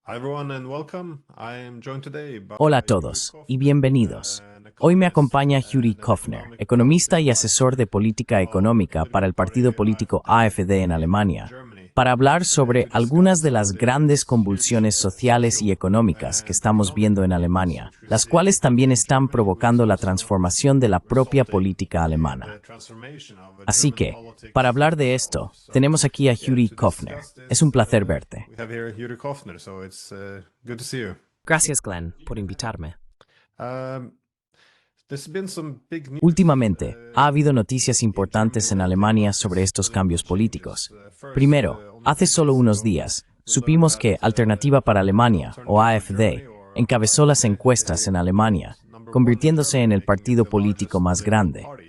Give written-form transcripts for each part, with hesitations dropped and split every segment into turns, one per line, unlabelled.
Hi everyone and welcome. I am joined today by
Hola a
Yuri
todos y
Kofner,
bienvenidos.
an
Hoy me
economist
acompaña Yuri
and an
Kofner,
economic
economista y
policy
asesor de
advisor
política
of the
económica para
political
el partido
party
político
AfD
AfD en
in
Alemania,
Germany,
para hablar sobre
to
algunas
discuss
de
some of
las grandes
these huge
convulsiones sociales y
social
económicas que
and
estamos
economic
viendo en
movements
Alemania,
which we
las
see
cuales también
in
están
Germany, which
provocando la
also
transformación de la propia
resulting
política
in
alemana.
the transformation of
Así
German
que, para
politics
hablar de
itself.
esto,
So,
tenemos aquí a
yeah,
Yuri
to
Kofner.
discuss
Es un
this,
placer verte.
we have here Yuri Kofner, so it's good to see you.
Gracias, Glenn, por invitarme.
Um, there's been some big news
Últimamente, ha habido noticias
in Germany
importantes en
relating
Alemania
to
sobre
these
estos
political
cambios
changes.
políticos.
First,
Primero,
only a
hace
few
solo
days
unos
ago,
días,
we learned
supimos
that
que Alternativa para Alemania, o
Alternative for Germany,
AfD,
or
encabezó las
AfD,
encuestas en Alemania,
number one in
convirtiéndose
Germany,
en el
making it
partido
the
político
largest
más
political
grande.
party.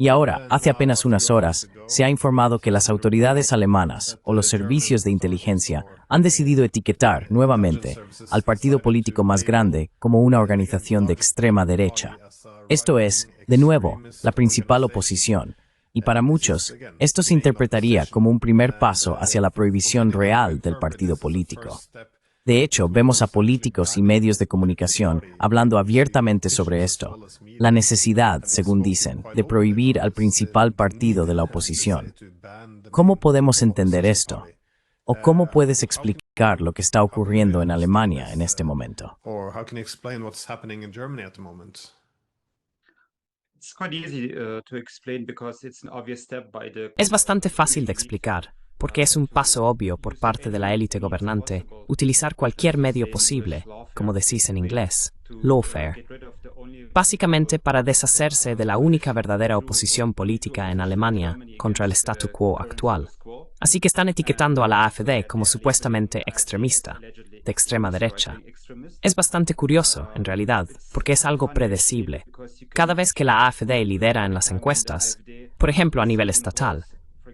Y
And
ahora,
then
hace
now,
apenas
a few
unas
hours
horas, se ha
ago,
informado que
it has
las
been reported
autoridades alemanas,
that
o los
the German
servicios de
authorities
inteligencia,
or
han decidido etiquetar,
intelligence
nuevamente,
services
al partido
decided
político
to
más
label
grande como una
again the
organización de
largest
extrema
political party
derecha.
as a
Esto es,
right-wing
de nuevo, la
extremist
principal
organization.
oposición, y para
This is,
muchos,
again,
esto se
main
interpretaría como
opposition,
un primer
and
paso hacia la
for
prohibición
many that would
real del
interpret
partido
this as a
político.
first step
De hecho, vemos a
towards actually
políticos y
banning
medios de
this political
comunicación
party.
hablando
We see
abiertamente sobre
politicians as
esto.
well as
La
media
necesidad,
having
según
spoken
dicen,
quite
de
openly
prohibir
about
al
this,
principal
the need
partido de la
and necessity
oposición.
to ban the
¿Cómo
main
podemos entender
opposition
esto?
party.
¿O cómo puedes
How can
explicar lo que está
how can we
ocurriendo en
understand
Alemania en
this,
este momento?
or how can you explain what's happening in Germany at the moment?
It's quite easy to explain because it's an obvious step by the
Es bastante fácil de explicar, porque es un paso obvio por parte de la élite gobernante utilizar cualquier medio posible, como decís en inglés, lawfare, básicamente para deshacerse de la única verdadera oposición política en Alemania contra el statu quo actual. Así que están etiquetando a la AfD como supuestamente extremista, de extrema derecha. Es bastante curioso, en realidad, porque es algo predecible. Cada vez que la AfD lidera en las encuestas, por ejemplo a nivel estatal,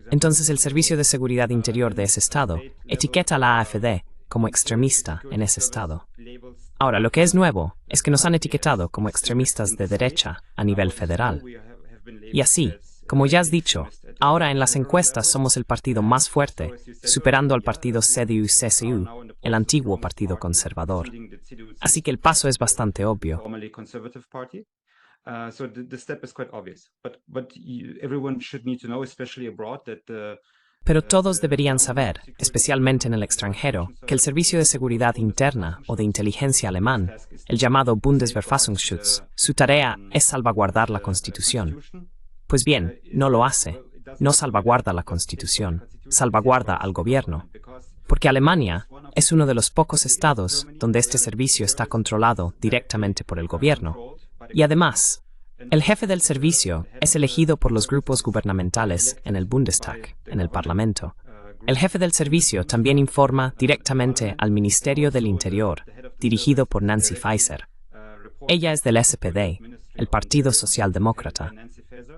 entonces el Servicio de Seguridad Interior de ese estado etiqueta a la AfD como extremista en ese estado. Ahora, lo que es nuevo es que nos han etiquetado como extremistas de derecha a nivel federal. Y así, como ya has dicho, ahora en las encuestas somos el partido más fuerte, superando al partido CDU-CSU, el antiguo partido conservador. Así que el paso es bastante obvio.
So the step is quite obvious, but everyone should need to know, especially abroad, that
Pero todos deberían saber, especialmente en el extranjero, que el Servicio de Seguridad Interna o de Inteligencia alemán, el llamado Bundesverfassungsschutz, su tarea es salvaguardar la Constitución. Pues bien, no lo hace. No salvaguarda la Constitución, salvaguarda al gobierno. Porque Alemania es uno de los pocos estados donde este servicio está controlado directamente por el gobierno. Y además, el jefe del servicio es elegido por los grupos gubernamentales en el Bundestag, en el Parlamento. El jefe del servicio también informa directamente al Ministerio del Interior, dirigido por Nancy Faeser. Ella es del SPD, el Partido Socialdemócrata.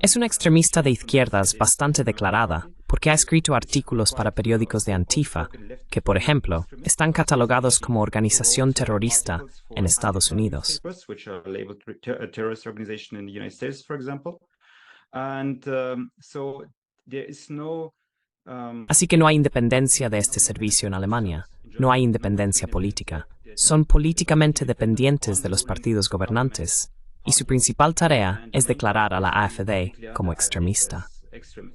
Es una extremista de izquierdas bastante declarada, porque ha escrito artículos para periódicos de Antifa, que, por ejemplo, están catalogados como organización terrorista en Estados Unidos. Así que no hay independencia de este servicio en Alemania, no hay independencia política. Son políticamente dependientes de los partidos gobernantes, y su principal tarea es declarar a la AfD como extremista.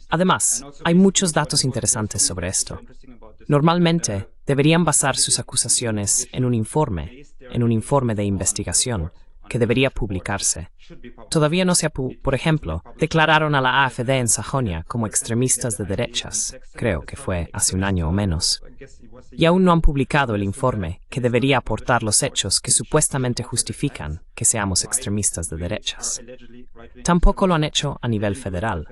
Además, hay muchos datos interesantes sobre esto. Normalmente, deberían basar sus acusaciones en un informe de investigación, que debería publicarse. Todavía no se ha por ejemplo, declararon a la AfD en Sajonia como extremistas de derechas, creo que fue hace un año o menos. Y aún no han publicado el informe que debería aportar los hechos que supuestamente justifican que seamos extremistas de derechas. Tampoco lo han hecho a nivel federal.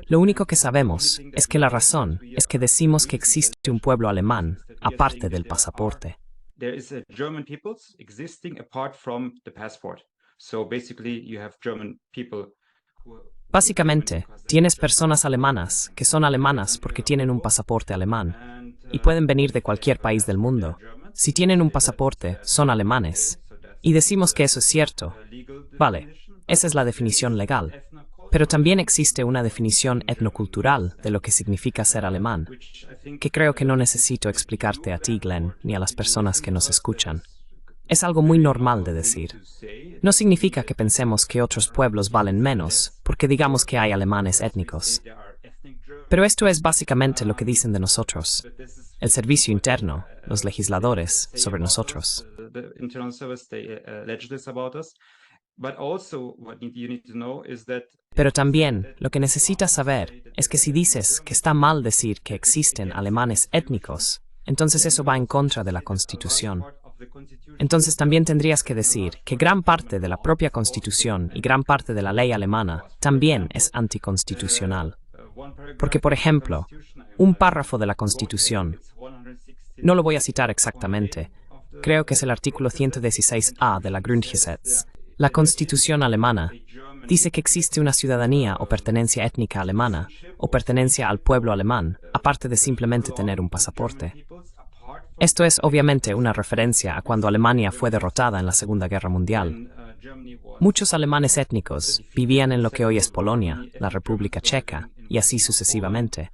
Lo único que sabemos es que la razón es que decimos que existe un pueblo alemán aparte del pasaporte.
There is a German peoples existing apart from the passport. So basically you have German people
Básicamente, tienes personas alemanas que son alemanas porque tienen un pasaporte alemán y pueden venir de cualquier país del mundo. Si tienen un pasaporte, son alemanes. Y decimos que eso es cierto. Vale, esa es la definición legal. Pero también existe una definición etnocultural de lo que significa ser alemán, que creo que no necesito explicarte a ti, Glenn, ni a las personas que nos escuchan. Es algo muy normal de decir. No significa que pensemos que otros pueblos valen menos, porque digamos que hay alemanes étnicos. Pero esto es básicamente lo que dicen de nosotros, el servicio interno, los legisladores, sobre nosotros. Pero también, lo que necesitas saber es que si dices que está mal decir que existen alemanes étnicos, entonces eso va en contra de la Constitución. Entonces también tendrías que decir que gran parte de la propia Constitución y gran parte de la ley alemana también es anticonstitucional. Porque, por ejemplo, un párrafo de la Constitución, no lo voy a citar exactamente, creo que es el artículo 116a de la Grundgesetz. La Constitución alemana dice que existe una ciudadanía o pertenencia étnica alemana o pertenencia al pueblo alemán, aparte de simplemente tener un pasaporte. Esto es obviamente una referencia a cuando Alemania fue derrotada en la Segunda Guerra Mundial. Muchos alemanes étnicos vivían en lo que hoy es Polonia, la República Checa, y así sucesivamente.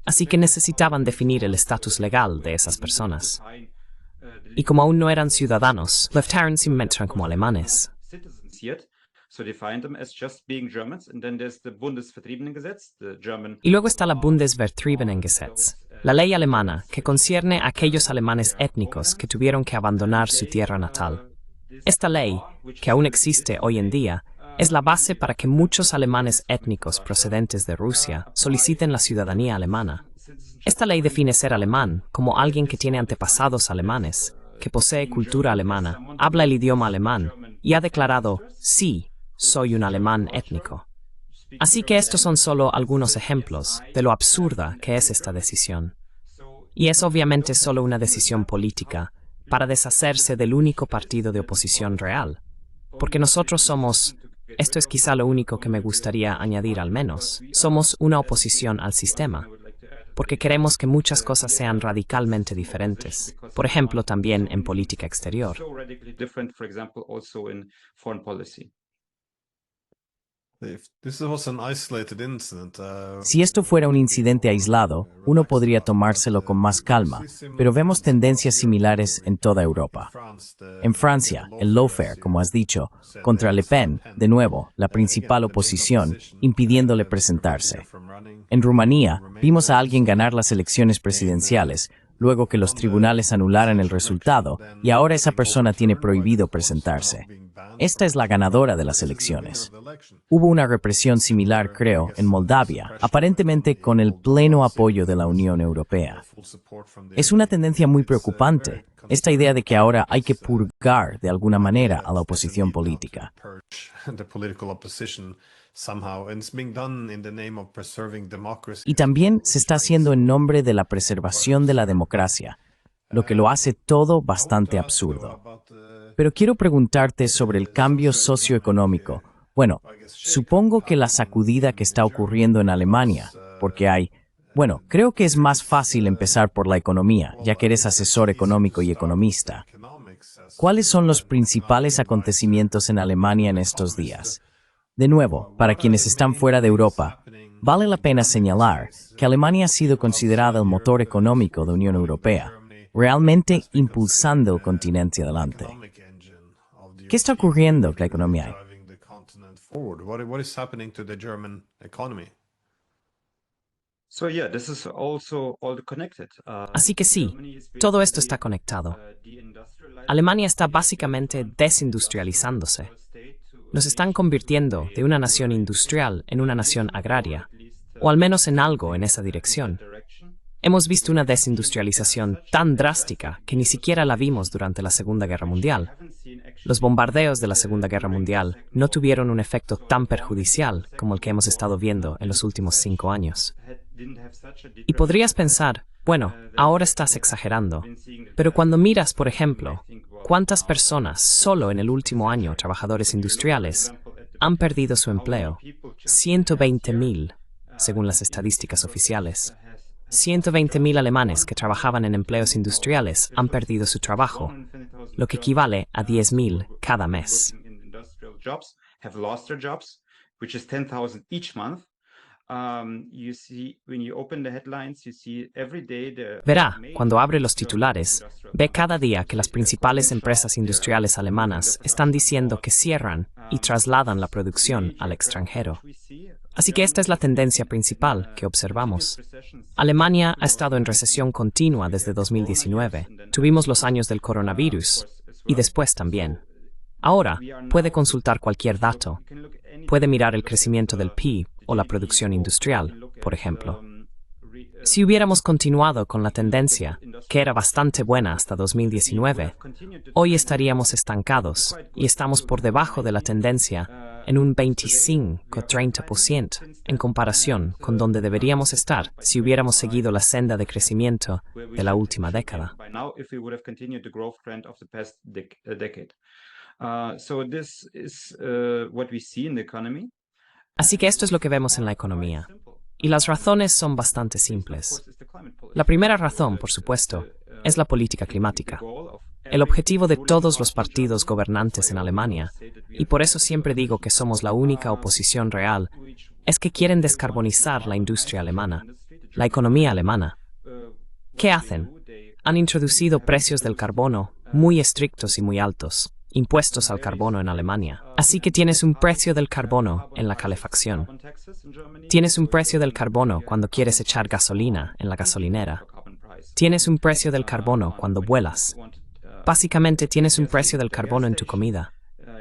Así que necesitaban definir el estatus legal de esas personas. Y como aún no eran ciudadanos, Leftharen simplemente eran como alemanes. Y luego está la Bundesvertriebenengesetz, la ley alemana que concierne a aquellos alemanes étnicos que tuvieron que abandonar su tierra natal. Esta ley, que aún existe hoy en día, es la base para que muchos alemanes étnicos procedentes de Rusia soliciten la ciudadanía alemana. Esta ley define ser alemán como alguien que tiene antepasados alemanes, que posee cultura alemana, habla el idioma alemán y ha declarado, sí, soy un alemán étnico. Así que estos son solo algunos ejemplos de lo absurda que es esta decisión. Y es obviamente solo una decisión política para deshacerse del único partido de oposición real. Porque nosotros somos, esto es quizá lo único que me gustaría añadir al menos, somos una oposición al sistema. Porque queremos que muchas cosas sean radicalmente diferentes. Por ejemplo, también en política exterior.
Si esto fuera un incidente aislado, uno podría tomárselo con más calma, pero vemos tendencias similares en toda Europa. En Francia, el lawfare, como has dicho, contra Le Pen, de nuevo, la principal oposición, impidiéndole presentarse. En Rumanía, vimos a alguien ganar las elecciones presidenciales, luego que los tribunales anularan el resultado, y ahora esa persona tiene prohibido presentarse. Esta es la ganadora de las elecciones. Hubo una represión similar, creo, en Moldavia, aparentemente con el pleno apoyo de la Unión Europea. Es una tendencia muy preocupante, esta idea de que ahora hay que purgar de alguna manera a la oposición política. Y también se está haciendo en nombre de la preservación de la democracia, lo que lo hace todo bastante absurdo. Pero quiero preguntarte sobre el cambio socioeconómico. Bueno, supongo que la sacudida que está ocurriendo en Alemania, porque creo que es más fácil empezar por la economía, ya que eres asesor económico y economista. ¿Cuáles son los principales acontecimientos en Alemania en estos días? De nuevo, para quienes están fuera de Europa, vale la pena señalar que Alemania ha sido considerada el motor económico de la Unión Europea, realmente impulsando el continente adelante. ¿Qué está ocurriendo con la economía?
Así que sí, todo esto está conectado. Alemania está básicamente desindustrializándose. Nos están convirtiendo de una nación industrial en una nación agraria, o al menos en algo en esa dirección. Hemos visto una desindustrialización tan drástica que ni siquiera la vimos durante la Segunda Guerra Mundial. Los bombardeos de la Segunda Guerra Mundial no tuvieron un efecto tan perjudicial como el que hemos estado viendo en los últimos 5 años. Y podrías pensar, bueno, ahora estás exagerando, pero cuando miras, por ejemplo, cuántas personas solo en el último año, trabajadores industriales, han perdido su empleo, 120.000, según las estadísticas oficiales. 120.000 alemanes que trabajaban en empleos industriales han perdido su trabajo, lo que equivale a 10.000 cada mes.
which is 10,000 each month. You see, when you open the headlines, you see every day
Verá, cuando abre los titulares, ve cada día que las principales empresas industriales alemanas están diciendo que cierran y trasladan la producción al extranjero. Así que esta es la tendencia principal que observamos. Alemania ha estado en recesión continua desde 2019. Tuvimos los años del coronavirus y después también. Ahora, puede consultar cualquier dato. Puede mirar el crecimiento del PIB o la producción industrial, por ejemplo. Si hubiéramos continuado con la tendencia, que era bastante buena hasta 2019, hoy estaríamos estancados y estamos por debajo de la tendencia en un 25-30% en comparación con donde deberíamos estar si hubiéramos seguido la senda de crecimiento de la última década. Así que esto es lo que vemos en la economía. Y las razones son bastante simples. La primera razón, por supuesto, es la política climática. El objetivo de todos los partidos gobernantes en Alemania, y por eso siempre digo que somos la única oposición real, es que quieren descarbonizar la industria alemana, la economía alemana. ¿Qué hacen? Han introducido precios del carbono muy estrictos y muy altos, impuestos al carbono en Alemania. Así que tienes un precio del carbono en la calefacción. Tienes un precio del carbono cuando quieres echar gasolina en la gasolinera. Tienes un precio del carbono cuando vuelas. Básicamente tienes un precio del carbono en tu comida.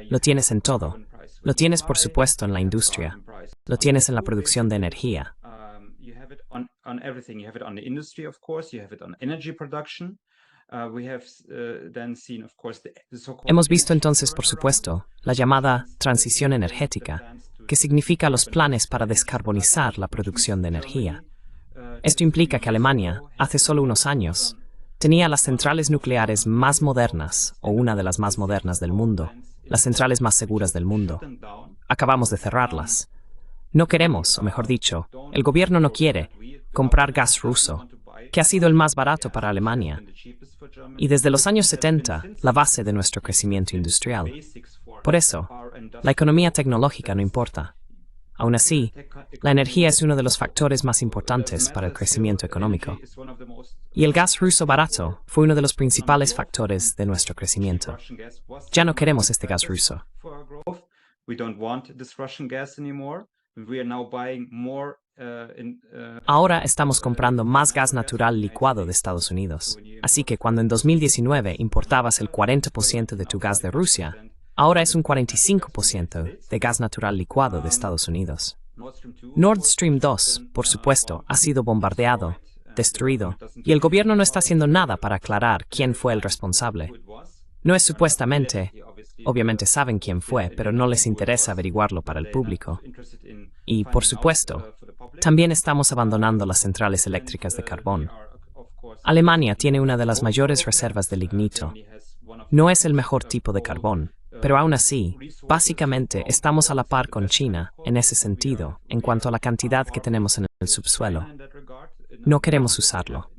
Lo tienes en todo. Lo tienes, por supuesto, en la industria. Lo tienes en la producción de energía. Hemos visto entonces, por supuesto, la llamada transición energética, que significa los planes para descarbonizar la producción de energía. Esto implica que Alemania, hace solo unos años, tenía las centrales nucleares más modernas, o una de las más modernas del mundo, las centrales más seguras del mundo. Acabamos de cerrarlas. No queremos, o mejor dicho, el gobierno no quiere, comprar gas ruso, que ha sido el más barato para Alemania, y desde los años 70, la base de nuestro crecimiento industrial. Por eso, la economía tecnológica no importa. Aún así, la energía es uno de los factores más importantes para el crecimiento económico. Y el gas ruso barato fue uno de los principales factores de nuestro crecimiento. Ya no queremos este gas ruso. Ahora estamos comprando más gas natural licuado de Estados Unidos. Así que cuando en 2019 importabas el 40% de tu gas de Rusia, ahora es un 45% de gas natural licuado de Estados Unidos. Nord Stream 2, por supuesto, ha sido bombardeado, destruido, y el gobierno no está haciendo nada para aclarar quién fue el responsable. No es supuestamente, obviamente saben quién fue, pero no les interesa averiguarlo para el público. Y, por supuesto, también estamos abandonando las centrales eléctricas de carbón. Alemania tiene una de las mayores reservas de lignito. No es el mejor tipo de carbón, pero aún así, básicamente estamos a la par con China en ese sentido, en cuanto a la cantidad que tenemos en el subsuelo. No queremos usarlo.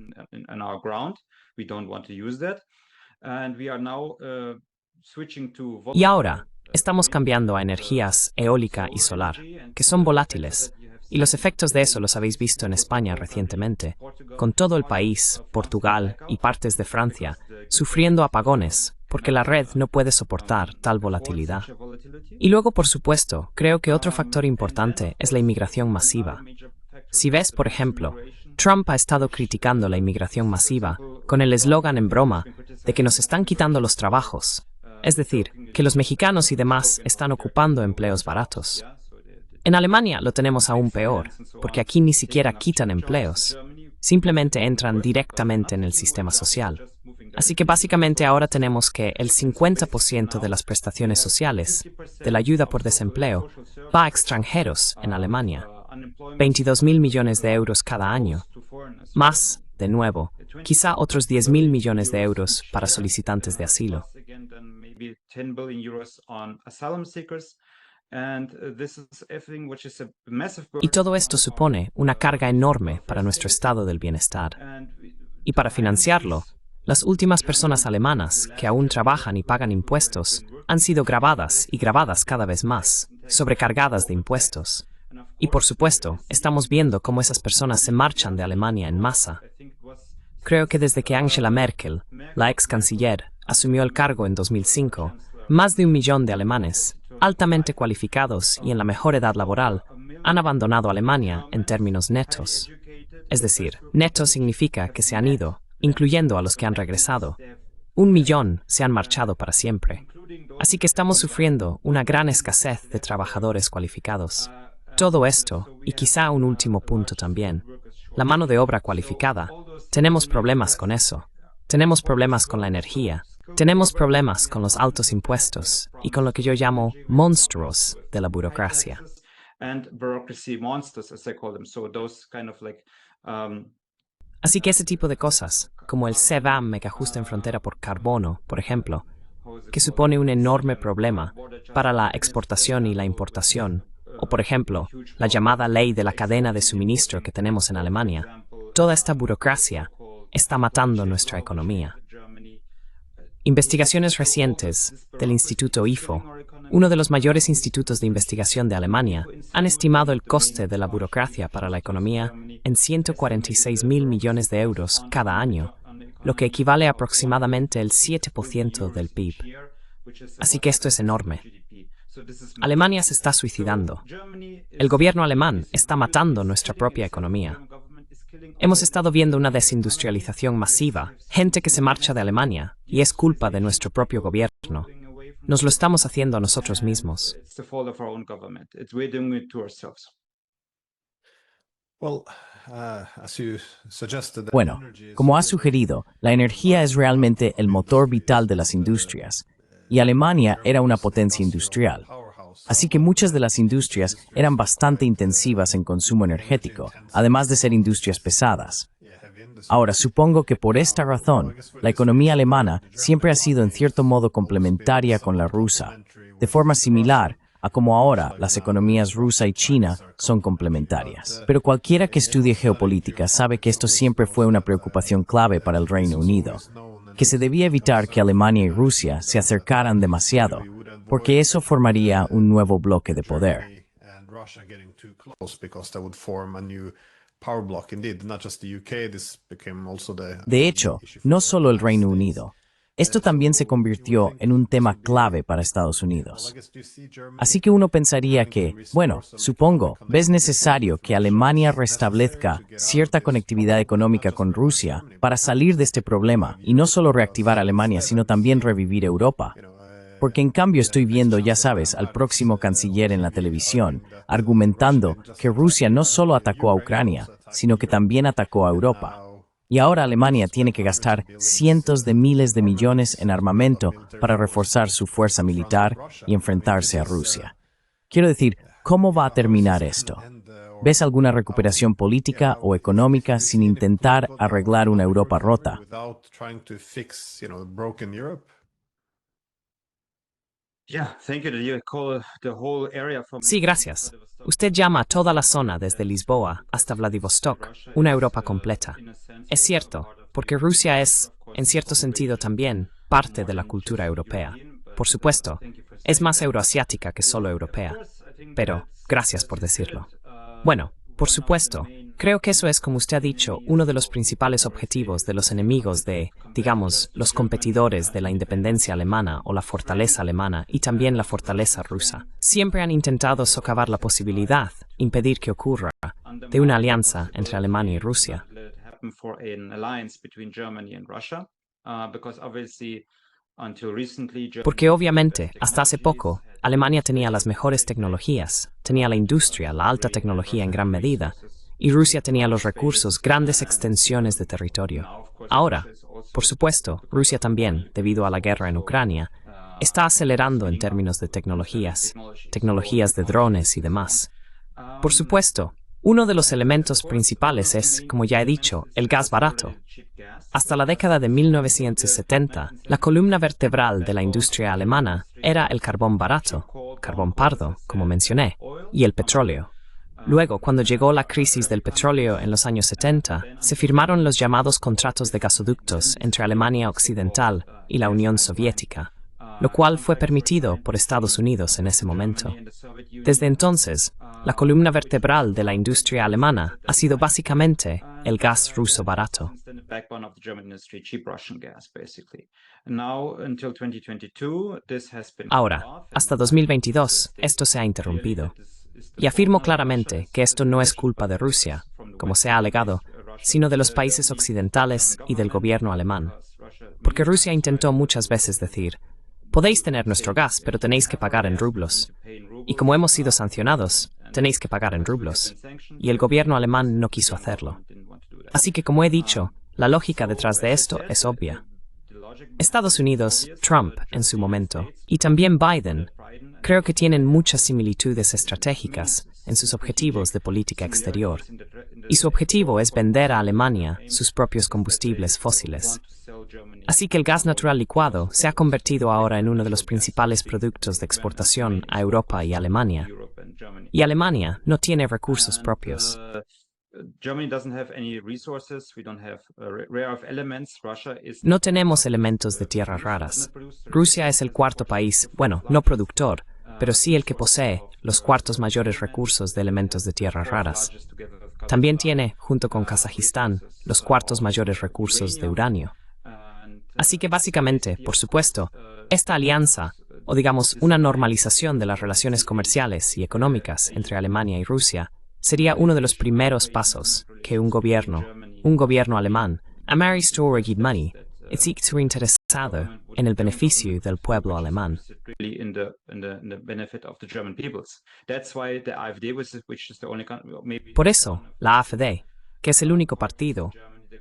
Y ahora, estamos cambiando a energías eólica y solar, que son volátiles, y los efectos de eso los habéis visto en España recientemente, con todo el país, Portugal y partes de Francia, sufriendo apagones, porque la red no puede soportar tal volatilidad. Y luego, por supuesto, creo que otro factor importante es la inmigración masiva. Si ves, por ejemplo, Trump ha estado criticando la inmigración masiva con el eslogan en broma de que nos están quitando los trabajos, es decir, que los mexicanos y demás están ocupando empleos baratos. En Alemania lo tenemos aún peor, porque aquí ni siquiera quitan empleos, simplemente entran directamente en el sistema social. Así que básicamente ahora tenemos que el 50% de las prestaciones sociales, de la ayuda por desempleo, va a extranjeros en Alemania. 22.000 millones de euros cada año. Más, de nuevo, quizá otros 10.000 millones de euros para solicitantes de asilo. Y todo esto supone una carga enorme para nuestro estado del bienestar. Y para financiarlo, las últimas personas alemanas que aún trabajan y pagan impuestos han sido gravadas y gravadas cada vez más, sobrecargadas de impuestos. Y por supuesto, estamos viendo cómo esas personas se marchan de Alemania en masa. Creo que desde que Angela Merkel, la ex canciller, asumió el cargo en 2005, más de 1 millón de alemanes, altamente cualificados y en la mejor edad laboral, han abandonado Alemania en términos netos. Es decir, neto significa que se han ido, incluyendo a los que han regresado. 1 millón se han marchado para siempre. Así que estamos sufriendo una gran escasez de trabajadores cualificados. Todo esto, y quizá un último punto también, la mano de obra cualificada, tenemos problemas con eso. Tenemos problemas con la energía. Tenemos problemas con los altos impuestos y con lo que yo llamo monstruos de la burocracia. Así que ese tipo de cosas, como el CBAM megajuste en frontera por carbono, por ejemplo, que supone un enorme problema para la exportación y la importación, o por ejemplo, la llamada ley de la cadena de suministro que tenemos en Alemania, toda esta burocracia está matando nuestra economía. Investigaciones recientes del Instituto IFO, uno de los mayores institutos de investigación de Alemania, han estimado el coste de la burocracia para la economía en 146.000 millones de euros cada año, lo que equivale a aproximadamente el 7% del PIB. Así que esto es enorme. Alemania se está suicidando. El gobierno alemán está matando nuestra propia economía. Hemos estado viendo una desindustrialización masiva, gente que se marcha de Alemania, y es culpa de nuestro propio gobierno. Nos lo estamos haciendo a nosotros mismos.
Bueno, como has sugerido, la energía es realmente el motor vital de las industrias, y Alemania era una potencia industrial. Así que muchas de las industrias eran bastante intensivas en consumo energético, además de ser industrias pesadas. Ahora, supongo que por esta razón, la economía alemana siempre ha sido en cierto modo complementaria con la rusa, de forma similar a como ahora las economías rusa y china son complementarias. Pero cualquiera que estudie geopolítica sabe que esto siempre fue una preocupación clave para el Reino Unido, que se debía evitar que Alemania y Rusia se acercaran demasiado, porque eso formaría un nuevo bloque de poder. De hecho, no solo el Reino Unido. Esto también se convirtió en un tema clave para Estados Unidos. Así que uno pensaría que, bueno, supongo, ¿ves necesario que Alemania restablezca cierta conectividad económica con Rusia para salir de este problema y no solo reactivar Alemania, sino también revivir Europa? Porque en cambio estoy viendo, ya sabes, al próximo canciller en la televisión, argumentando que Rusia no solo atacó a Ucrania, sino que también atacó a Europa. Y ahora Alemania tiene que gastar cientos de miles de millones en armamento para reforzar su fuerza militar y enfrentarse a Rusia. Quiero decir, ¿cómo va a terminar esto? ¿Ves alguna recuperación política o económica sin intentar arreglar una Europa rota?
Sí, gracias. Usted llama a toda la zona desde Lisboa hasta Vladivostok una Europa completa. Es cierto, porque Rusia es, en cierto sentido también, parte de la cultura europea. Por supuesto, es más euroasiática que solo europea. Pero, gracias por decirlo. Bueno, por supuesto, creo que eso es, como usted ha dicho, uno de los principales objetivos de los enemigos de, digamos, los competidores de la independencia alemana o la fortaleza alemana y también la fortaleza rusa. Siempre han intentado socavar la posibilidad, impedir que ocurra, de una alianza entre Alemania y Rusia. Porque obviamente, hasta hace poco, Alemania tenía las mejores tecnologías, tenía la industria, la alta tecnología en gran medida, y Rusia tenía los recursos, grandes extensiones de territorio. Ahora, por supuesto, Rusia también, debido a la guerra en Ucrania, está acelerando en términos de tecnologías de drones y demás. Por supuesto, uno de los elementos principales es, como ya he dicho, el gas barato. Hasta la década de 1970, la columna vertebral de la industria alemana era el carbón barato, carbón pardo, como mencioné, y el petróleo. Luego, cuando llegó la crisis del petróleo en los años 70, se firmaron los llamados contratos de gasoductos entre Alemania Occidental y la Unión Soviética. lo cual fue permitido por Estados Unidos en ese momento. Desde entonces, la columna vertebral de la industria alemana ha sido básicamente el gas ruso barato. Ahora, hasta 2022, esto se ha interrumpido. Y afirmo claramente que esto no es culpa de Rusia, como se ha alegado, sino de los países occidentales y del gobierno alemán. Porque Rusia intentó muchas veces decir: podéis tener nuestro gas, pero tenéis que pagar en rublos. Y como hemos sido sancionados, tenéis que pagar en rublos. Y el gobierno alemán no quiso hacerlo. Así que, como he dicho, la lógica detrás de esto es obvia. Estados Unidos, Trump en su momento, y también Biden, creo que tienen muchas similitudes estratégicas en sus objetivos de política exterior. Y su objetivo es vender a Alemania sus propios combustibles fósiles. Así que el gas natural licuado se ha convertido ahora en uno de los principales productos de exportación a Europa y Alemania. Y Alemania no tiene recursos propios. No tenemos elementos de tierras raras. Rusia es el cuarto país, bueno, no productor, pero sí el que posee los cuartos mayores recursos de elementos de tierras raras. También tiene, junto con Kazajistán, los cuartos mayores recursos de uranio. Así que básicamente, por supuesto, esta alianza, o digamos una normalización de las relaciones comerciales y económicas entre Alemania y Rusia, sería uno de los primeros pasos que un gobierno alemán, Amari Storregid-Money, está interesado en el beneficio del pueblo alemán. Por eso, la AfD, que es el único partido,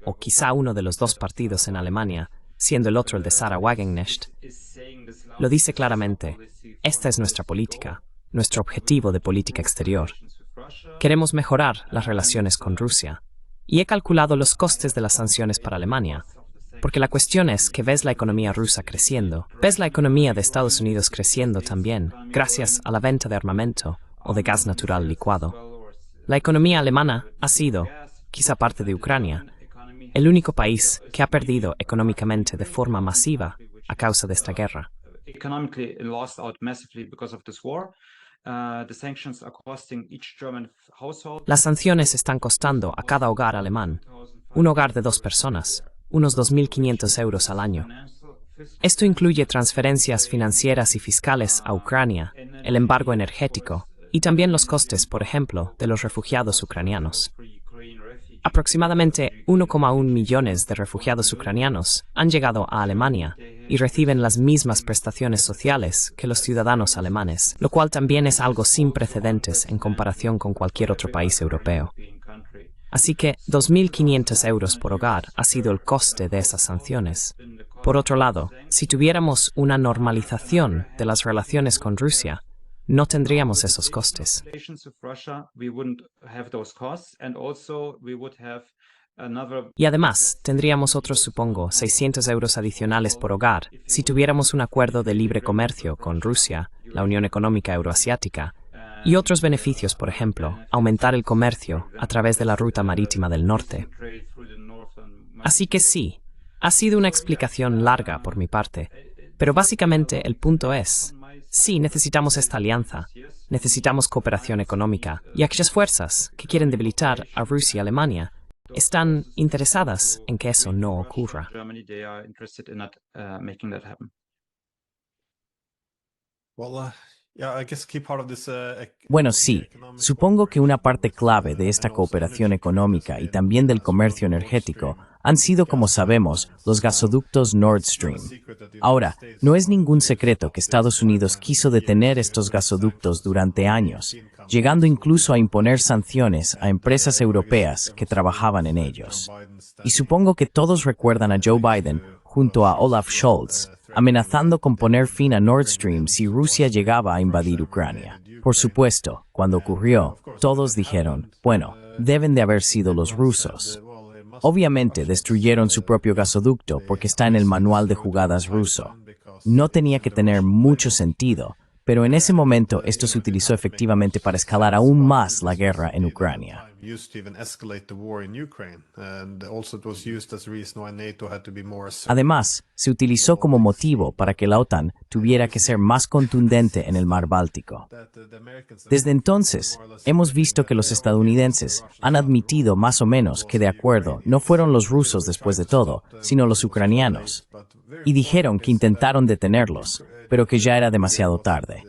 o quizá uno de los dos partidos en Alemania, siendo el otro el de Sarah Wagenknecht, lo dice claramente: esta es nuestra política, nuestro objetivo de política exterior. Queremos mejorar las relaciones con Rusia. Y he calculado los costes de las sanciones para Alemania, porque la cuestión es que ves la economía rusa creciendo, ves la economía de Estados Unidos creciendo también, gracias a la venta de armamento o de gas natural licuado. La economía alemana ha sido, quizá parte de Ucrania, el único país que ha perdido económicamente de forma masiva a causa de esta guerra. Las sanciones están costando a cada hogar alemán, un hogar de 2 personas, unos 2.500 euros al año. Esto incluye transferencias financieras y fiscales a Ucrania, el embargo energético y también los costes, por ejemplo, de los refugiados ucranianos. Aproximadamente 1,1 millones de refugiados ucranianos han llegado a Alemania y reciben las mismas prestaciones sociales que los ciudadanos alemanes, lo cual también es algo sin precedentes en comparación con cualquier otro país europeo. Así que 2.500 euros por hogar ha sido el coste de esas sanciones. Por otro lado, si tuviéramos una normalización de las relaciones con Rusia, no tendríamos esos costes. Y además, tendríamos otros, supongo, 600 euros adicionales por hogar si tuviéramos un acuerdo de libre comercio con Rusia, la Unión Económica Euroasiática, y otros beneficios, por ejemplo, aumentar el comercio a través de la ruta marítima del norte. Así que sí, ha sido una explicación larga por mi parte, pero básicamente el punto es: sí, necesitamos esta alianza, necesitamos cooperación económica, y aquellas fuerzas que quieren debilitar a Rusia y Alemania están interesadas en que eso no ocurra.
Bueno, sí, supongo que una parte clave de esta cooperación económica y también del comercio energético han sido, como sabemos, los gasoductos Nord Stream. Ahora, no es ningún secreto que Estados Unidos quiso detener estos gasoductos durante años, llegando incluso a imponer sanciones a empresas europeas que trabajaban en ellos. Y supongo que todos recuerdan a Joe Biden, junto a Olaf Scholz, amenazando con poner fin a Nord Stream si Rusia llegaba a invadir Ucrania. Por supuesto, cuando ocurrió, todos dijeron: bueno, deben de haber sido los rusos. Obviamente destruyeron su propio gasoducto porque está en el manual de jugadas ruso. No tenía que tener mucho sentido, Pero en ese momento esto se utilizó efectivamente para escalar aún más la guerra en Ucrania. Además, se utilizó como motivo para que la OTAN tuviera que ser más contundente en el mar Báltico. Desde entonces, hemos visto que los estadounidenses han admitido más o menos que de acuerdo no fueron los rusos después de todo, sino los ucranianos. Y dijeron que intentaron detenerlos, pero que ya era demasiado tarde.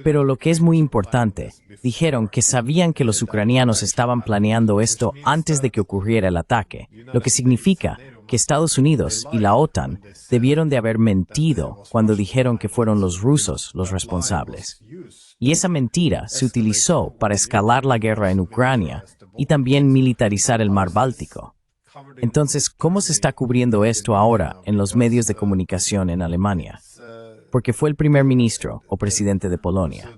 Pero lo que es muy importante, dijeron que sabían que los ucranianos estaban planeando esto antes de que ocurriera el ataque, lo que significa que Estados Unidos y la OTAN debieron de haber mentido cuando dijeron que fueron los rusos los responsables. Y esa mentira se utilizó para escalar la guerra en Ucrania y también militarizar el mar Báltico. Entonces, ¿cómo se está cubriendo esto ahora en los medios de comunicación en Alemania? Porque fue el primer ministro o presidente de Polonia.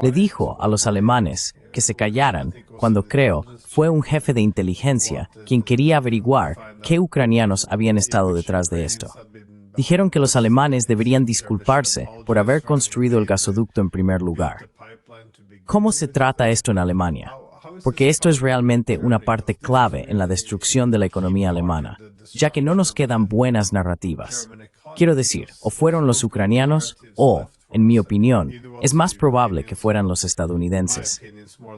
Le dijo a los alemanes que se callaran cuando, creo, fue un jefe de inteligencia quien quería averiguar qué ucranianos habían estado detrás de esto. Dijeron que los alemanes deberían disculparse por haber construido el gasoducto en primer lugar. ¿Cómo se trata esto en Alemania? Porque esto es realmente una parte clave en la destrucción de la economía alemana, ya que no nos quedan buenas narrativas. Quiero decir, o fueron los ucranianos o, en mi opinión, es más probable que fueran los estadounidenses.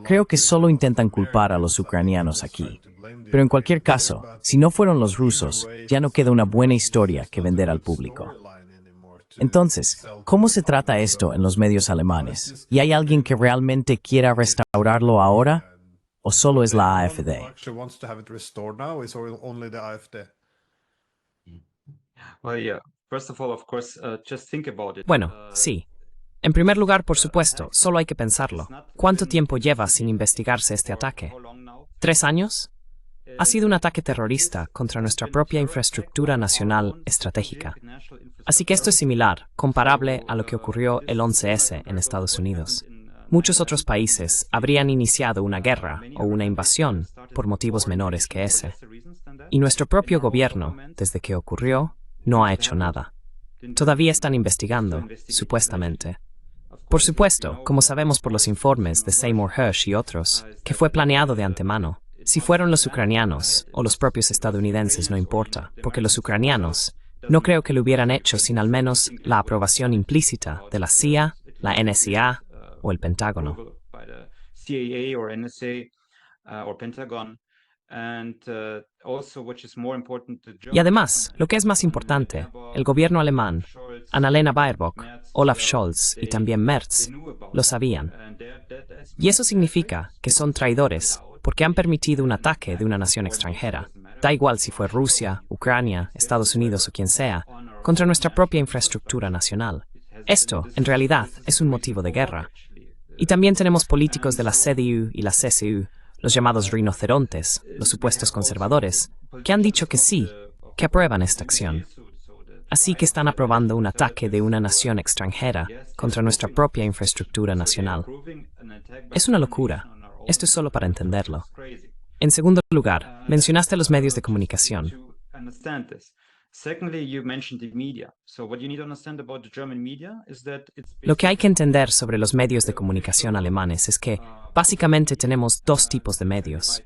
Creo que solo intentan culpar a los ucranianos aquí. Pero en cualquier caso, si no fueron los rusos, ya no queda una buena historia que vender al público. Entonces, ¿cómo se trata esto en los medios alemanes? ¿Y hay alguien que realmente quiera restaurarlo ahora? ¿O solo es la AfD?
Bueno, sí. En primer lugar, por supuesto, solo hay que pensarlo. ¿Cuánto tiempo lleva sin investigarse este ataque? ¿3 años? Ha sido un ataque terrorista contra nuestra propia infraestructura nacional estratégica. Así que esto es similar, comparable a lo que ocurrió el 11S en Estados Unidos. Muchos otros países habrían iniciado una guerra o una invasión por motivos menores que ese. Y nuestro propio gobierno, desde que ocurrió, no ha hecho nada. Todavía están investigando, supuestamente. Por supuesto, como sabemos por los informes de Seymour Hersh y otros, que fue planeado de antemano. Si fueron los ucranianos o los propios estadounidenses no importa, porque los ucranianos no creo que lo hubieran hecho sin al menos la aprobación implícita de la CIA, la NSA o el Pentágono. Y además, lo que es más importante, el gobierno alemán, Annalena Baerbock, Olaf Scholz y también Merz, lo sabían. Y eso significa que son traidores porque han permitido un ataque de una nación extranjera, da igual si fue Rusia, Ucrania, Estados Unidos o quien sea, contra nuestra propia infraestructura nacional. Esto, en realidad, es un motivo de guerra. Y también tenemos políticos de la CDU y la CSU, los llamados rinocerontes, los supuestos conservadores, que han dicho que sí, que aprueban esta acción. Así que están aprobando un ataque de una nación extranjera contra nuestra propia infraestructura nacional. Es una locura. Esto es solo para entenderlo. En segundo lugar, mencionaste los medios de comunicación. Lo que hay que entender sobre los medios de comunicación alemanes es que, básicamente, tenemos 2 tipos de medios.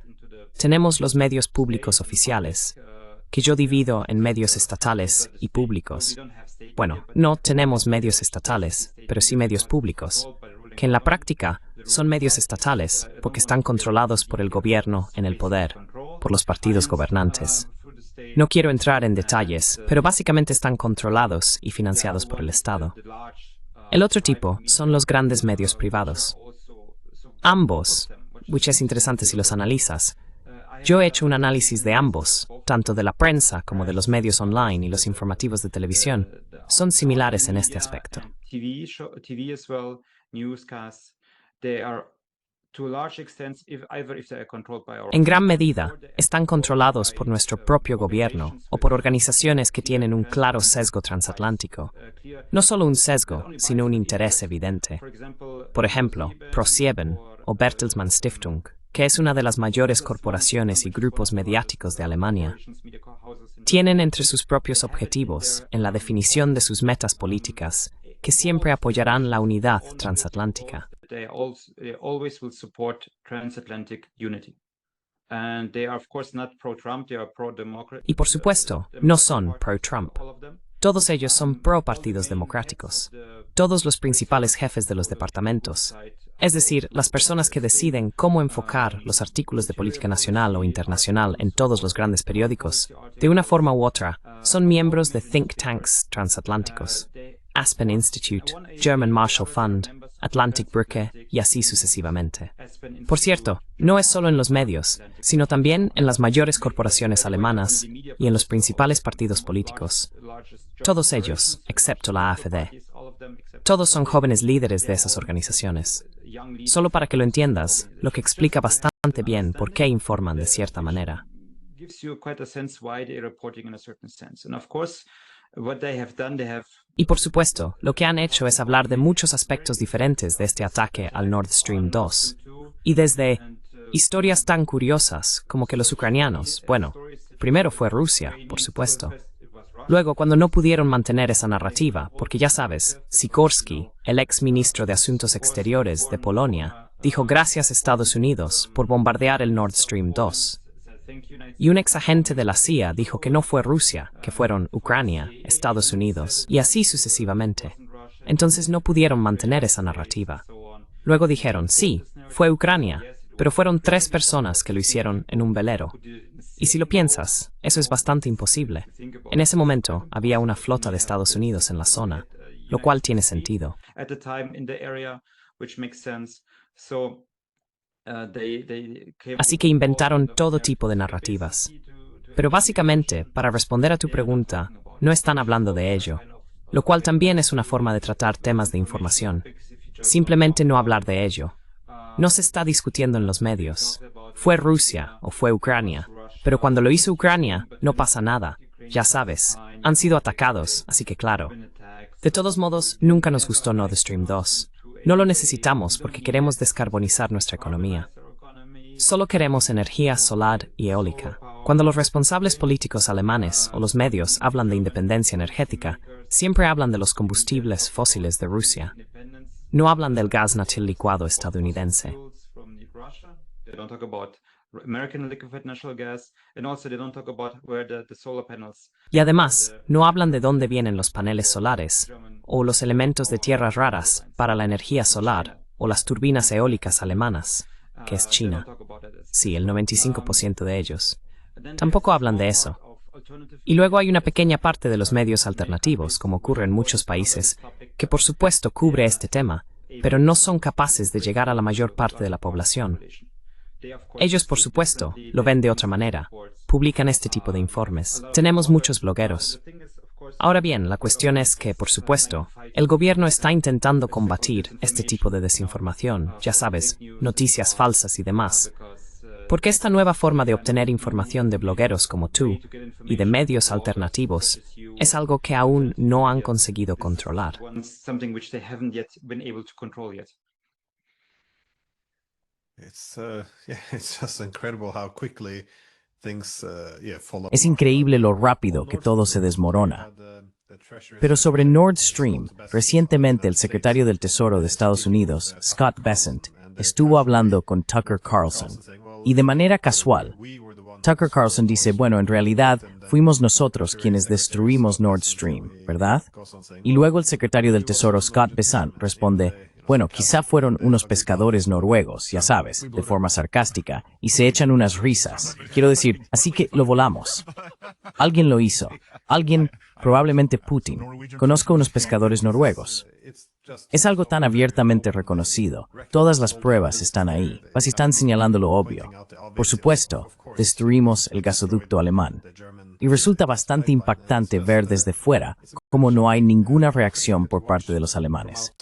Tenemos los medios públicos oficiales, que yo divido en medios estatales y públicos. Bueno, no tenemos medios estatales, pero sí medios públicos, que en la práctica son medios estatales porque están controlados por el gobierno en el poder, por los partidos gobernantes. No quiero entrar en detalles, pero básicamente están controlados y financiados por el Estado. El otro tipo son los grandes medios privados. Ambos, which es interesante si los analizas. Yo he hecho un análisis de ambos, tanto de la prensa como de los medios online y los informativos de televisión. Son similares en este aspecto. En gran medida, están controlados por nuestro propio gobierno o por organizaciones que tienen un claro sesgo transatlántico. No solo un sesgo, sino un interés evidente. Por ejemplo, ProSieben o Bertelsmann Stiftung. que es una de las mayores corporaciones y grupos mediáticos de Alemania, tienen entre sus propios objetivos, en la definición de sus metas políticas, que siempre apoyarán la unidad transatlántica.
They always will support transatlantic unity. And they are of course not pro-Trump, they are pro-democrat.
Y por supuesto, no son pro-Trump. Todos ellos son pro-partidos democráticos. Todos los principales jefes de los departamentos, es decir, las personas que deciden cómo enfocar los artículos de política nacional o internacional en todos los grandes periódicos, de una forma u otra, son miembros de think tanks transatlánticos, Aspen Institute, German Marshall Fund, Atlantic Brücke y así sucesivamente. Por cierto, no es solo en los medios, sino también en las mayores corporaciones alemanas y en los principales partidos políticos. Todos ellos, excepto la AfD. Todos son jóvenes líderes de esas organizaciones. Solo para que lo entiendas, lo que explica bastante bien por qué informan de cierta manera. Y por supuesto, lo que han hecho es hablar de muchos aspectos diferentes de este ataque al Nord Stream 2. Y desde historias tan curiosas como que los ucranianos, bueno, primero fue Rusia, por supuesto. Luego, cuando no pudieron mantener esa narrativa, porque ya sabes, Sikorski, el ex ministro de Asuntos Exteriores de Polonia, dijo gracias a Estados Unidos por bombardear el Nord Stream 2. Y un ex agente de la CIA dijo que no fue Rusia, que fueron Ucrania, Estados Unidos, y así sucesivamente. Entonces no pudieron mantener esa narrativa. Luego dijeron, sí, fue Ucrania, pero fueron 3 personas que lo hicieron en un velero. Y si lo piensas, eso es bastante imposible. En ese momento había una flota de Estados Unidos en la zona, lo cual tiene sentido. Así que inventaron todo tipo de narrativas. Pero básicamente, para responder a tu pregunta, no están hablando de ello, lo cual también es una forma de tratar temas de información. Simplemente no hablar de ello. No se está discutiendo en los medios. Fue Rusia o fue Ucrania, pero cuando lo hizo Ucrania, no pasa nada. Ya sabes, han sido atacados, así que claro. De todos modos, nunca nos gustó Nord Stream 2. No lo necesitamos porque queremos descarbonizar nuestra economía. Solo queremos energía solar y eólica. Cuando los responsables políticos alemanes o los medios hablan de independencia energética, siempre hablan de los combustibles fósiles de Rusia. No hablan del gas natural licuado estadounidense. Y además, no hablan de dónde vienen los paneles solares, o los elementos de tierras raras para la energía solar, o las turbinas eólicas alemanas, que es China. Sí, el 95% de ellos. Tampoco hablan de eso. Y luego hay una pequeña parte de los medios alternativos, como ocurre en muchos países, que por supuesto cubre este tema, pero no son capaces de llegar a la mayor parte de la población. Ellos, por supuesto, lo ven de otra manera. Publican este tipo de informes. Tenemos muchos blogueros. Ahora bien, la cuestión es que, por supuesto, el gobierno está intentando combatir este tipo de desinformación, ya sabes, noticias falsas y demás. Porque esta nueva forma de obtener información de blogueros como tú y de medios alternativos es algo que aún no han conseguido controlar.
Es increíble lo rápido que todo se desmorona. Pero sobre Nord Stream, recientemente el secretario del Tesoro de Estados Unidos, Scott Bessent, estuvo hablando con Tucker Carlson. Y de manera casual, Tucker Carlson dice, bueno, en realidad fuimos nosotros quienes destruimos Nord Stream, ¿verdad? Y luego el secretario del Tesoro, Scott Bessent, responde, bueno, quizá fueron unos pescadores noruegos, ya sabes, de forma sarcástica, y se echan unas risas. Quiero decir, así que lo volamos. Alguien lo hizo. Alguien, probablemente Putin. Conozco unos pescadores noruegos. Es algo tan abiertamente reconocido. Todas las pruebas están ahí. Casi están señalando lo obvio. Por supuesto, destruimos el gasoducto alemán. Y resulta bastante impactante ver desde fuera cómo no hay ninguna reacción por parte de los alemanes.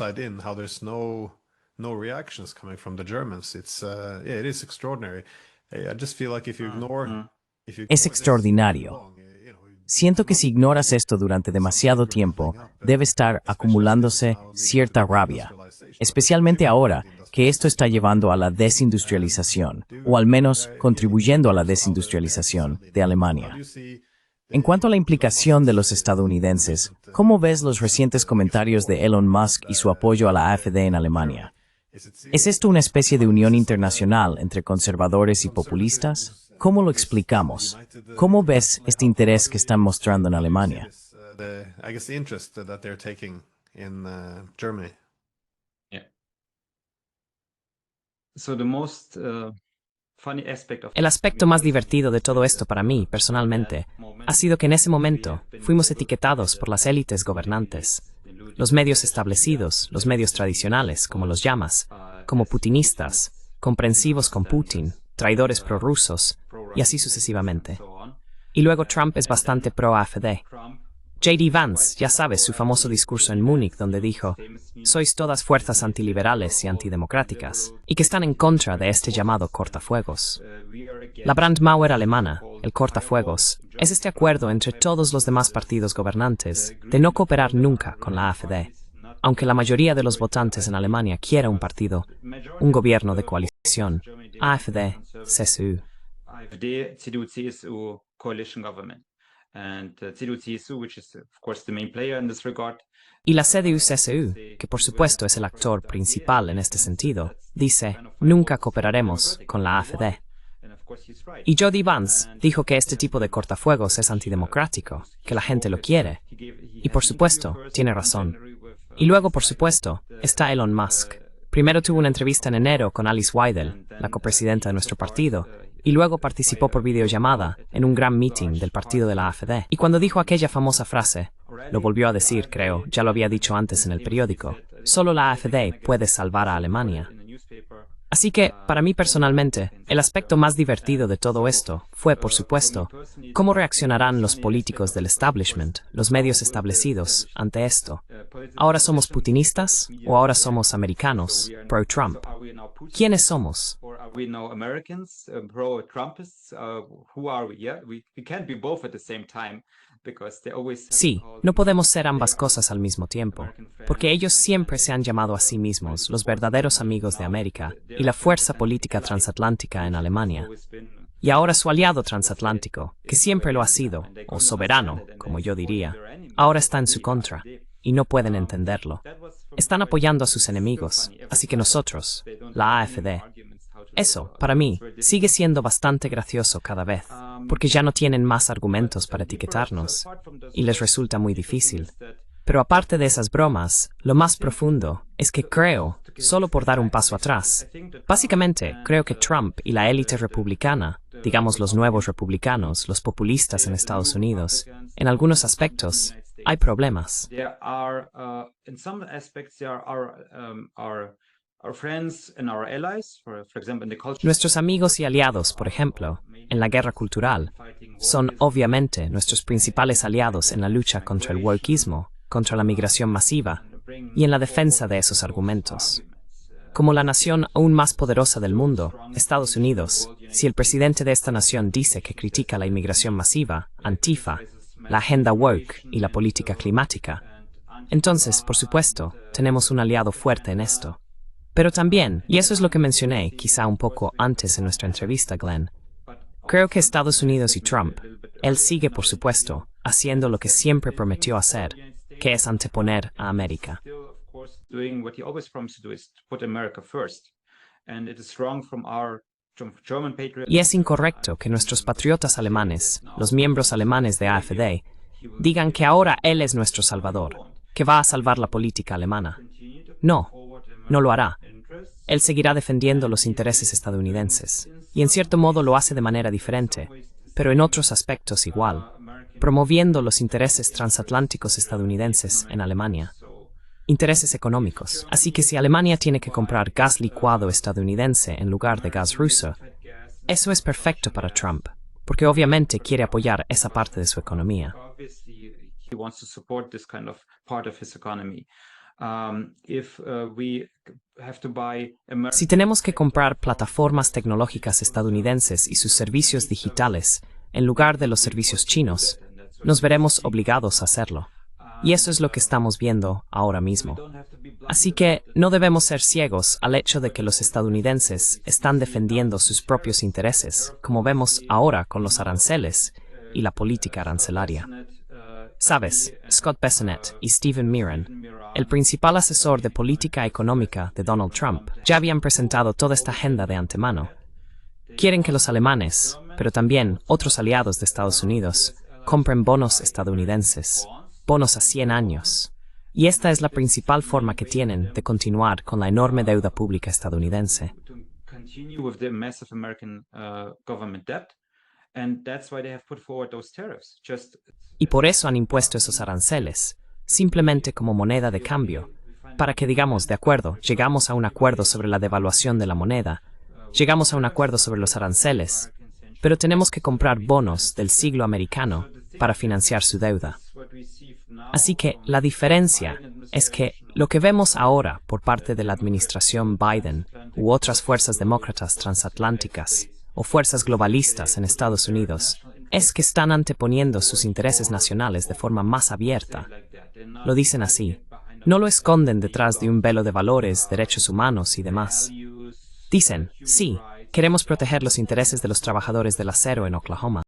Es extraordinario. Siento que si ignoras esto durante demasiado tiempo, debe estar acumulándose cierta rabia, especialmente ahora que esto está llevando a la desindustrialización, o al menos contribuyendo a la desindustrialización de Alemania. En cuanto a la implicación de los estadounidenses, ¿cómo ves los recientes comentarios de Elon Musk y su apoyo a la AfD en Alemania? ¿Es esto una especie de unión internacional entre conservadores y populistas? ¿Cómo lo explicamos? ¿Cómo ves este interés que están mostrando en Alemania?
El aspecto más divertido de todo esto para mí, personalmente, ha sido que en ese momento fuimos etiquetados por las élites gobernantes, los medios establecidos, los medios tradicionales, como los llamas, como putinistas, comprensivos con Putin, traidores prorrusos, y así sucesivamente. Y luego Trump es bastante pro-AfD. J.D. Vance, ya sabes, su famoso discurso en Múnich donde dijo, sois todas fuerzas antiliberales y antidemocráticas, y que están en contra de este llamado cortafuegos. La Brandmauer alemana, el cortafuegos, es este acuerdo entre todos los demás partidos gobernantes de no cooperar nunca con la AfD, aunque la mayoría de los votantes en Alemania quiera un partido, un gobierno de coalición, AfD, CSU.
AfD, CDU, CSU coalition government. And CDU-CSU, which is of course the main player in this regard.
Y la CDU-CSU, que por supuesto es el actor principal en este sentido, dice, nunca cooperaremos con la AfD. Y J.D. Vance dijo que este tipo de cortafuegos es antidemocrático, que la gente lo quiere. Y por supuesto, tiene razón. Y luego, por supuesto, está Elon Musk. Primero tuvo una entrevista en enero con Alice Weidel, la copresidenta de nuestro partido, y luego participó por videollamada en un gran meeting del partido de la AfD. Y cuando dijo aquella famosa frase, lo volvió a decir, creo, ya lo había dicho antes en el periódico, solo la AfD puede salvar a Alemania. Así que, para mí personalmente, el aspecto más divertido de todo esto fue, por supuesto, cómo reaccionarán los políticos del establishment, los medios establecidos, ante esto. ¿Ahora somos putinistas o ahora somos americanos, pro-Trump? ¿Quiénes somos? Sí, no podemos ser ambas cosas al mismo tiempo, porque ellos siempre se han llamado a sí mismos los verdaderos amigos de América y la fuerza política transatlántica en Alemania. Y ahora su aliado transatlántico, que siempre lo ha sido, o soberano, como yo diría, ahora está en su contra, y no pueden entenderlo. Están apoyando a sus enemigos, así que nosotros, la AfD, eso, para mí, sigue siendo bastante gracioso cada vez, porque ya no tienen más argumentos para etiquetarnos, y les resulta muy difícil. Pero aparte de esas bromas, lo más profundo es que creo, solo por dar un paso atrás, básicamente creo que Trump y la élite republicana, digamos los nuevos republicanos, los populistas en Estados Unidos, en algunos aspectos, hay problemas. Nuestros amigos y aliados, por ejemplo, en la guerra cultural, son obviamente nuestros principales aliados en la lucha contra el wokeismo, contra la migración masiva y en la defensa de esos argumentos. Como la nación aún más poderosa del mundo, Estados Unidos, si el presidente de esta nación dice que critica la inmigración masiva, Antifa, la agenda woke y la política climática, entonces, por supuesto, tenemos un aliado fuerte en esto. Pero también, y eso es lo que mencioné quizá un poco antes en nuestra entrevista, Glenn, creo que Estados Unidos y Trump, él sigue, por supuesto, haciendo lo que siempre prometió hacer, que es anteponer a América. Y es incorrecto que nuestros patriotas alemanes, los miembros alemanes de AfD, digan que ahora él es nuestro salvador, que va a salvar la política alemana. No, no lo hará. Él seguirá defendiendo los intereses estadounidenses, y en cierto modo lo hace de manera diferente, pero en otros aspectos igual, promoviendo los intereses transatlánticos estadounidenses en Alemania. Intereses económicos. Así que si Alemania tiene que comprar gas licuado estadounidense en lugar de gas ruso, eso es perfecto para Trump, porque obviamente quiere apoyar esa parte de su economía. Si tenemos que comprar plataformas tecnológicas estadounidenses y sus servicios digitales en lugar de los servicios chinos, nos veremos obligados a hacerlo. Y eso es lo que estamos viendo ahora mismo. Así que no debemos ser ciegos al hecho de que los estadounidenses están defendiendo sus propios intereses, como vemos ahora con los aranceles y la política arancelaria. Sabes, Scott Bessonette y Stephen Miran, el principal asesor de política económica de Donald Trump, ya habían presentado toda esta agenda de antemano. Quieren que los alemanes, pero también otros aliados de Estados Unidos, compren bonos estadounidenses, bonos a 100 años. Y esta es la principal forma que tienen de continuar con la enorme deuda pública estadounidense. Y por eso han impuesto esos aranceles, simplemente como moneda de cambio, para que digamos, de acuerdo, llegamos a un acuerdo sobre la devaluación de la moneda, llegamos a un acuerdo sobre los aranceles, pero tenemos que comprar bonos del siglo americano para financiar su deuda. Así que la diferencia es que lo que vemos ahora por parte de la administración Biden u otras fuerzas demócratas transatlánticas o fuerzas globalistas en Estados Unidos es que están anteponiendo sus intereses nacionales de forma más abierta. Lo dicen así. No lo esconden detrás de un velo de valores, derechos humanos y demás. Dicen, sí, queremos proteger los intereses de los trabajadores del acero en Oklahoma.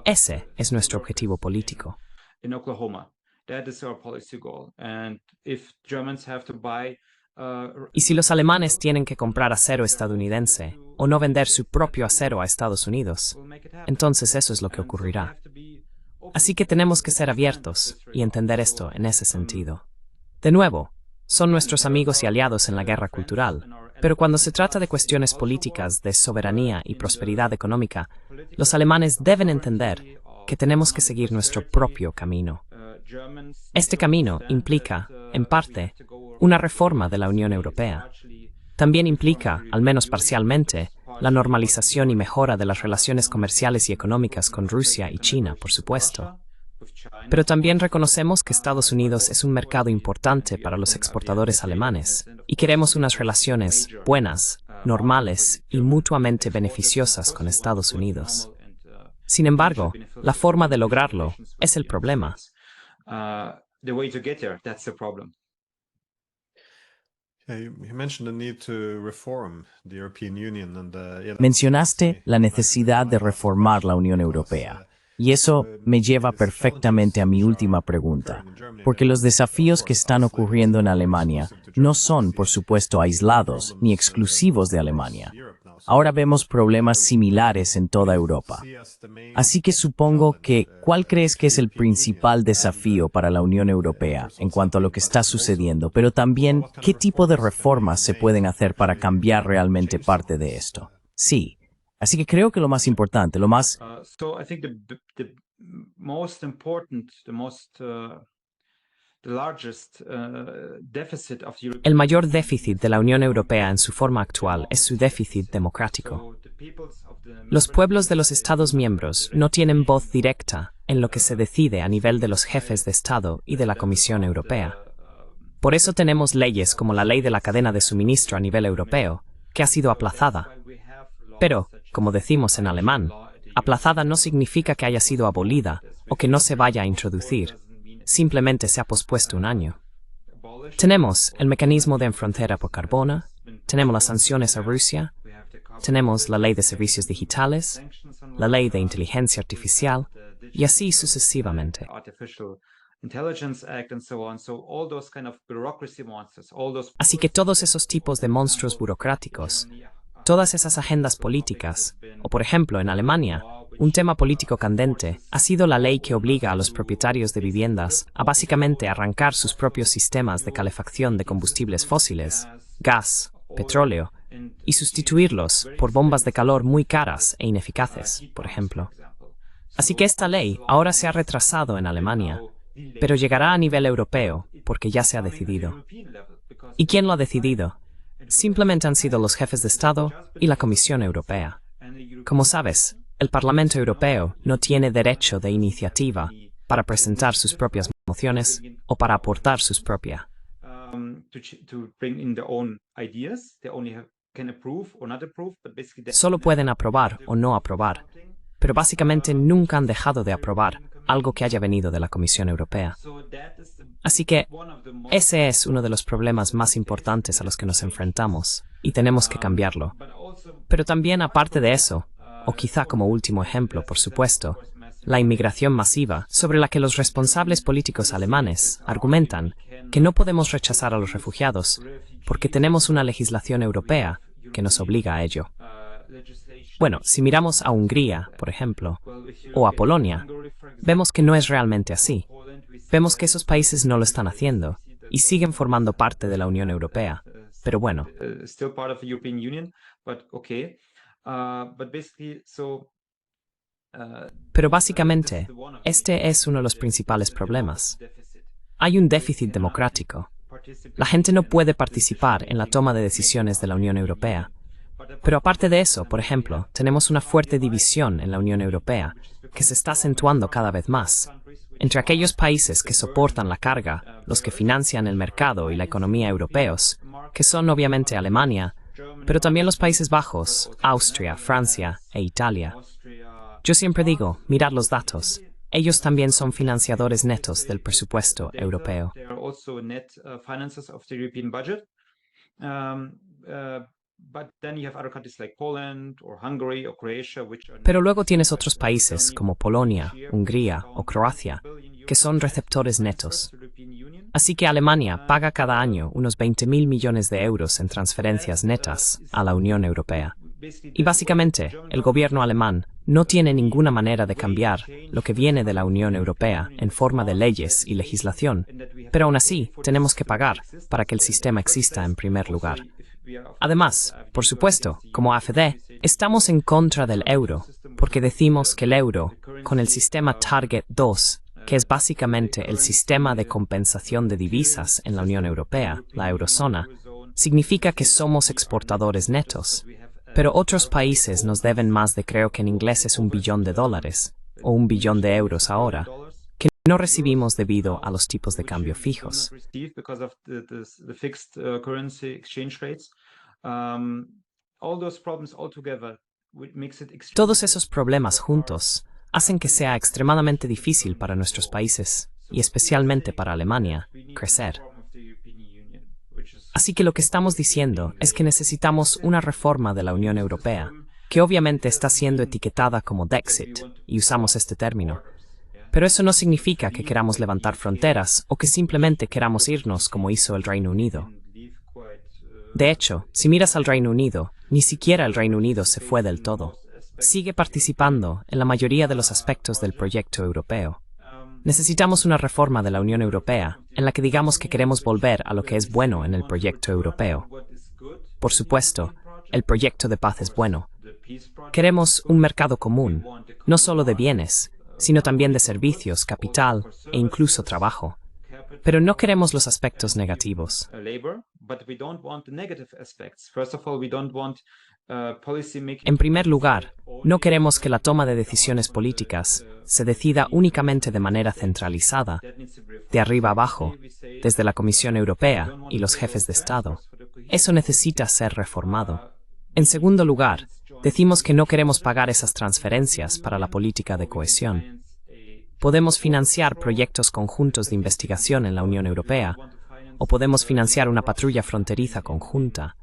Ese es nuestro objetivo político.
In Oklahoma. That is our policy goal. And if Germans have to buy
Y si los alemanes tienen que comprar acero estadounidense o no vender su propio acero a Estados Unidos, entonces eso es lo que ocurrirá. Así que tenemos que ser abiertos y entender esto en ese sentido. De nuevo, son nuestros amigos y aliados en la guerra cultural, pero cuando se trata de cuestiones políticas de soberanía y prosperidad económica, los alemanes deben entender que tenemos que seguir nuestro propio camino. Este camino implica, en parte, una reforma de la Unión Europea. También implica, al menos parcialmente, la normalización y mejora de las relaciones comerciales y económicas con Rusia y China, por supuesto. Pero también reconocemos que Estados Unidos es un mercado importante para los exportadores alemanes y queremos unas relaciones buenas, normales y mutuamente beneficiosas con Estados Unidos. Sin embargo, la forma de lograrlo es el problema.
The way to get there, that's the problem.
Mencionaste la necesidad de reformar la Unión Europea. Y eso me lleva perfectamente a mi última pregunta, porque los desafíos que están ocurriendo en Alemania no son, por supuesto, aislados ni exclusivos de Alemania. Ahora vemos problemas similares en toda Europa. Así que supongo que, ¿cuál crees que es el principal desafío para la Unión Europea en cuanto a lo que está sucediendo? Pero también, ¿qué tipo de reformas se pueden hacer para cambiar realmente parte de esto? Sí. Así que creo que lo más importante, lo más...
So I think the most important, the largest deficit of Europe.
El mayor déficit de la Unión Europea en su forma actual es su déficit democrático. Los pueblos de los Estados miembros no tienen voz directa en lo que se decide a nivel de los jefes de Estado y de la Comisión Europea. Por eso tenemos leyes como la ley de la cadena de suministro a nivel europeo, que ha sido aplazada. Pero, como decimos en alemán, aplazada no significa que haya sido abolida o que no se vaya a introducir. Simplemente se ha pospuesto un año. Tenemos el mecanismo de frontera por carbono, tenemos las sanciones a Rusia, tenemos la ley de servicios digitales, la ley de inteligencia artificial y así sucesivamente. Así que todos esos tipos de monstruos burocráticos, todas esas agendas políticas, o por ejemplo en Alemania, un tema político candente ha sido la ley que obliga a los propietarios de viviendas a básicamente arrancar sus propios sistemas de calefacción de combustibles fósiles, gas, petróleo, y sustituirlos por bombas de calor muy caras e ineficaces, por ejemplo. Así que esta ley ahora se ha retrasado en Alemania, pero llegará a nivel europeo porque ya se ha decidido. ¿Y quién lo ha decidido? Simplemente han sido los jefes de Estado y la Comisión Europea. Como sabes, el Parlamento Europeo no tiene derecho de iniciativa para presentar sus propias mociones o para aportar sus propias. Solo pueden aprobar o no aprobar, pero básicamente nunca han dejado de aprobar, algo que haya venido de la Comisión Europea. Así que ese es uno de los problemas más importantes a los que nos enfrentamos, y tenemos que cambiarlo. Pero también, aparte de eso, o quizá como último ejemplo, por supuesto, la inmigración masiva, sobre la que los responsables políticos alemanes argumentan que no podemos rechazar a los refugiados porque tenemos una legislación europea que nos obliga a ello. Bueno, si miramos a Hungría, por ejemplo, o a Polonia, vemos que no es realmente así. Vemos que esos países no lo están haciendo y siguen formando parte de la Unión Europea. Pero bueno. Pero básicamente, este es uno de los principales problemas. Hay un déficit democrático. La gente no puede participar en la toma de decisiones de la Unión Europea. Pero aparte de eso, por ejemplo, tenemos una fuerte división en la Unión Europea, que se está acentuando cada vez más, entre aquellos países que soportan la carga, los que financian el mercado y la economía europeos, que son obviamente Alemania, pero también los Países Bajos, Austria, Francia e Italia. Yo siempre digo, mirad los datos. Ellos también son financiadores netos del presupuesto europeo. Pero luego tienes otros países como Polonia, Hungría o Croacia, que son receptores netos. Así que Alemania paga cada año unos 20.000 millones de euros en transferencias netas a la Unión Europea. Y básicamente, el gobierno alemán no tiene ninguna manera de cambiar lo que viene de la Unión Europea en forma de leyes y legislación, pero aún así tenemos que pagar para que el sistema exista en primer lugar. Además, por supuesto, como AfD, estamos en contra del euro, porque decimos que el euro, con el sistema Target 2, que es básicamente el sistema de compensación de divisas en la Unión Europea, la eurozona, significa que somos exportadores netos. Pero otros países nos deben más de, creo que en inglés es $1 billón, o $1 billón ahora, que no recibimos debido a los tipos de cambio fijos. Todos esos problemas juntos hacen que sea extremadamente difícil para nuestros países, y especialmente para Alemania, crecer. Así que lo que estamos diciendo es que necesitamos una reforma de la Unión Europea, que obviamente está siendo etiquetada como Dexit, y usamos este término. Pero eso no significa que queramos levantar fronteras o que simplemente queramos irnos como hizo el Reino Unido. De hecho, si miras al Reino Unido, ni siquiera el Reino Unido se fue del todo. Sigue participando en la mayoría de los aspectos del proyecto europeo. Necesitamos una reforma de la Unión Europea en la que digamos que queremos volver a lo que es bueno en el proyecto europeo. Por supuesto, el proyecto de paz es bueno. Queremos un mercado común, no solo de bienes, sino también de servicios, capital e incluso trabajo. Pero no queremos los aspectos negativos. En primer lugar, no queremos que la toma de decisiones políticas se decida únicamente de manera centralizada, de arriba abajo, desde la Comisión Europea y los jefes de Estado. Eso necesita ser reformado. En segundo lugar, decimos que no queremos pagar esas transferencias para la política de cohesión. Podemos financiar proyectos conjuntos de investigación en la Unión Europea, o podemos financiar una patrulla fronteriza conjunta.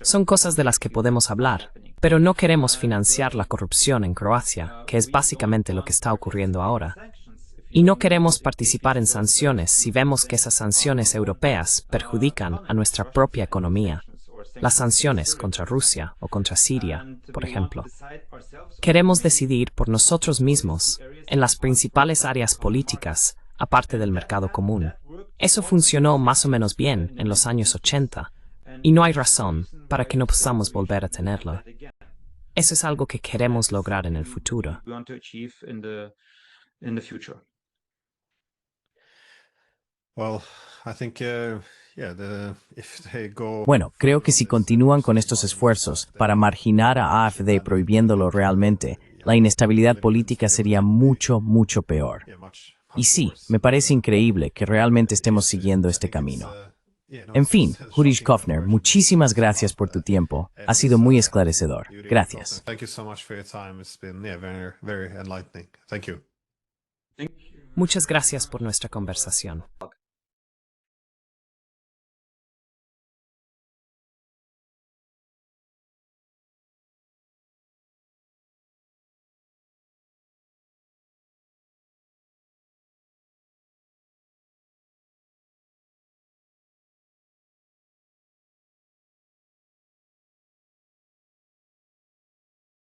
Son cosas de las que podemos hablar, pero no queremos financiar la corrupción en Croacia, que es básicamente lo que está ocurriendo ahora. Y no queremos participar en sanciones si vemos que esas sanciones europeas perjudican a nuestra propia economía. Las sanciones contra Rusia o contra Siria, por ejemplo. Queremos decidir por nosotros mismos en las principales áreas políticas, aparte del mercado común. Eso funcionó más o menos bien en los años 80, y no hay razón para que no podamos volver a tenerlo. Eso es algo que queremos lograr en el futuro.
Bueno, creo que si continúan con estos esfuerzos para marginar a AfD prohibiéndolo realmente, la inestabilidad política sería mucho, mucho peor. Y sí, me parece increíble que realmente estemos siguiendo este camino. En fin, Hurrich Kofner, muchísimas gracias por tu tiempo. Ha sido muy esclarecedor. Gracias.
Muchas gracias por nuestra conversación.